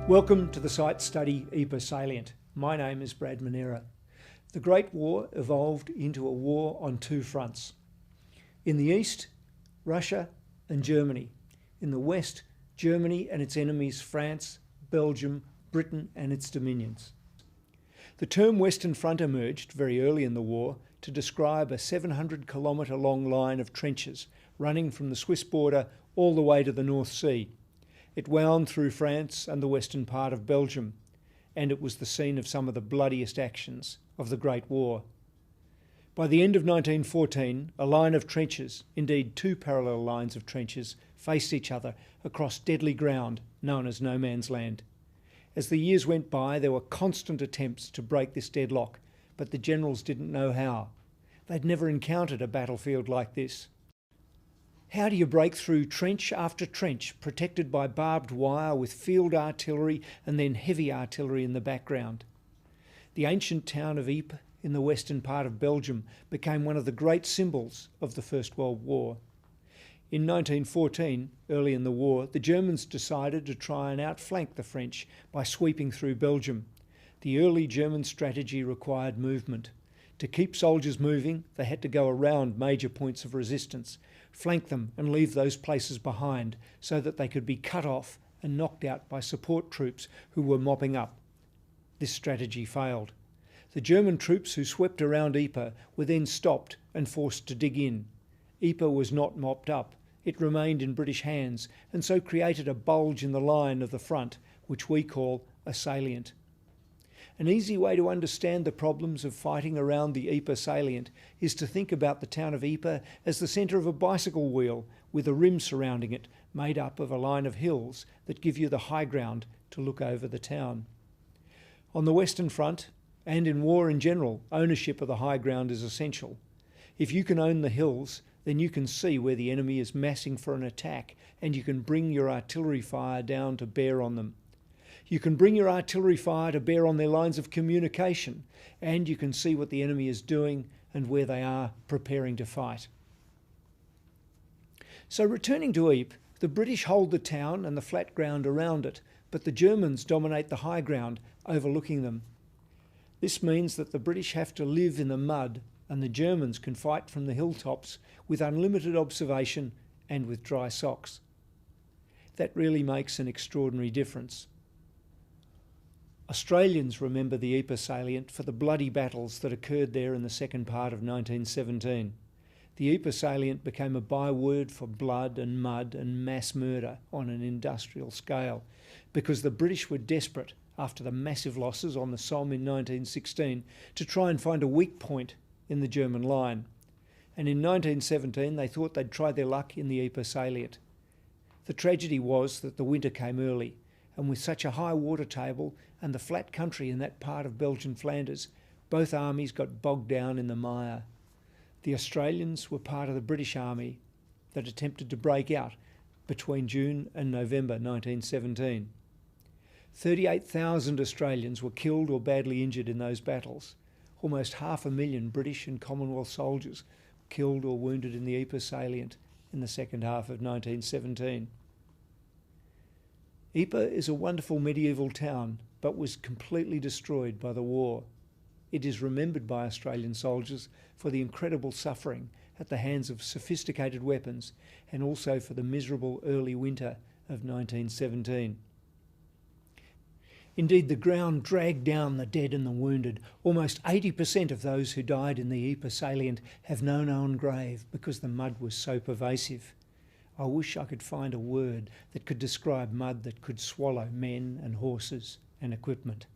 Welcome to the Site Study Ypres Salient. My name is Brad Manera. The Great War evolved into a war on two fronts. In the east, Russia and Germany. In the west, Germany and its enemies France, Belgium, Britain and its dominions. The term Western Front emerged very early in the war to describe a 700-kilometre long line of trenches running from the Swiss border all the way to the North Sea. It wound through France and the western part of Belgium, and it was the scene of some of the bloodiest actions of the Great War. By the end of 1914, a line of trenches, indeed two parallel lines of trenches, faced each other across deadly ground known as No Man's Land. As the years went by, there were constant attempts to break this deadlock, but the generals didn't know how. They'd never encountered a battlefield like this. How do you break through trench after trench, protected by barbed wire with field artillery and then heavy artillery in the background? The ancient town of Ypres in the western part of Belgium became one of the great symbols of the First World War. In 1914, early in the war, the Germans decided to try and outflank the French by sweeping through Belgium. The early German strategy required movement. To keep soldiers moving, they had to go around major points of resistance, flank them and leave those places behind so that they could be cut off and knocked out by support troops who were mopping up. This strategy failed. The German troops who swept around Ypres were then stopped and forced to dig in. Ypres was not mopped up. It remained in British hands and so created a bulge in the line of the front, which we call a salient. An easy way to understand the problems of fighting around the Ypres salient is to think about the town of Ypres as the centre of a bicycle wheel with a rim surrounding it, made up of a line of hills that give you the high ground to look over the town. On the Western Front, and in war in general, ownership of the high ground is essential. If you can own the hills, then you can see where the enemy is massing for an attack, and you can bring your artillery fire down to bear on them. You can bring your artillery fire to bear on their lines of communication, and you can see what the enemy is doing and where they are preparing to fight. So returning to Ypres, the British hold the town and the flat ground around it, but the Germans dominate the high ground, overlooking them. This means that the British have to live in the mud and the Germans can fight from the hilltops with unlimited observation and with dry socks. That really makes an extraordinary difference. Australians remember the Ypres salient for the bloody battles that occurred there in the second part of 1917. The Ypres salient became a byword for blood and mud and mass murder on an industrial scale because the British were desperate after the massive losses on the Somme in 1916 to try and find a weak point in the German line. And in 1917 they thought they'd try their luck in the Ypres salient. The tragedy was that the winter came early, and with such a high water table and the flat country in that part of Belgian Flanders, both armies got bogged down in the mire. The Australians were part of the British Army that attempted to break out between June and November 1917. 38,000 Australians were killed or badly injured in those battles. Almost 500,000 British and Commonwealth soldiers killed or wounded in the Ypres salient in the second half of 1917. Ypres is a wonderful medieval town, but was completely destroyed by the war. It is remembered by Australian soldiers for the incredible suffering at the hands of sophisticated weapons and also for the miserable early winter of 1917. Indeed, the ground dragged down the dead and the wounded. Almost 80% of those who died in the Ypres salient have no known grave because the mud was so pervasive. I wish I could find a word that could describe mud that could swallow men and horses and equipment.